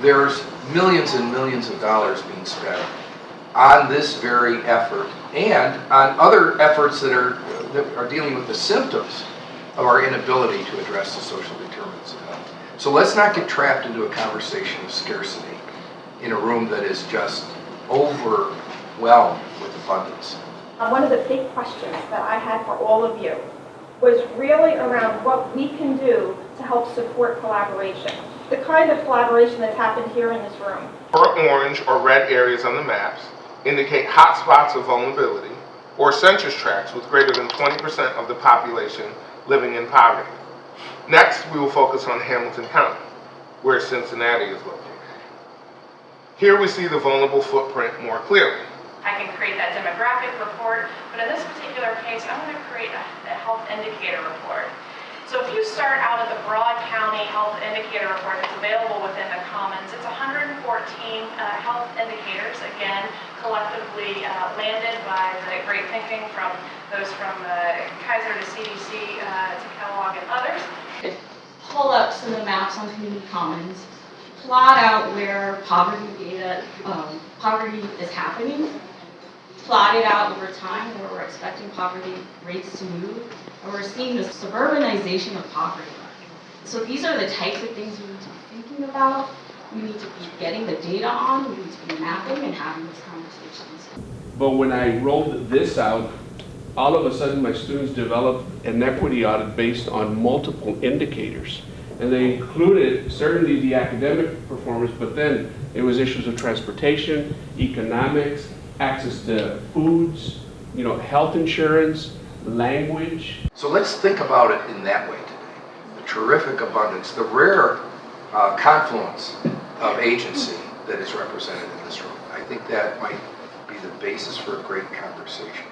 there's millions and millions of dollars being spent on this very effort and on other efforts that are dealing with the symptoms of our inability to address the social determinants of health. So let's not get trapped into a conversation of scarcity in a room that is just overwhelmed with abundance. One of the big questions that I had for all of you was really around what we can do to help support collaboration. The kind of collaboration that's happened here in this room. Orange or red areas on the maps indicate hotspots of vulnerability or census tracts with greater than 20% of the population living in poverty. Next, we will focus on Hamilton County, where Cincinnati is located. Here we see the vulnerable footprint more clearly. I can create that demographic report, but in this particular case, I'm going to create a health indicator report. So if you start out at the broad county health indicator report that's available within the Commons, it's 114 health indicators, again, collectively landed by the great thinking from those from Kaiser to CDC to Kellogg and others. Pull up some of the maps on community commons, plot out where poverty is happening, plot it out over time where we're expecting poverty rates to move, and we're seeing the suburbanization of poverty. So these are the types of things we need to be thinking about, we need to be getting the data on, we need to be mapping and having these conversations. But when I rolled this out, all of a sudden my students developed an equity audit based on multiple indicators. And they included certainly the academic performance, but then it was issues of transportation, economics, access to foods, health insurance, language. So let's think about it in that way today. The terrific abundance, the rare confluence of agency that is represented in this room. I think that might be the basis for a great conversation.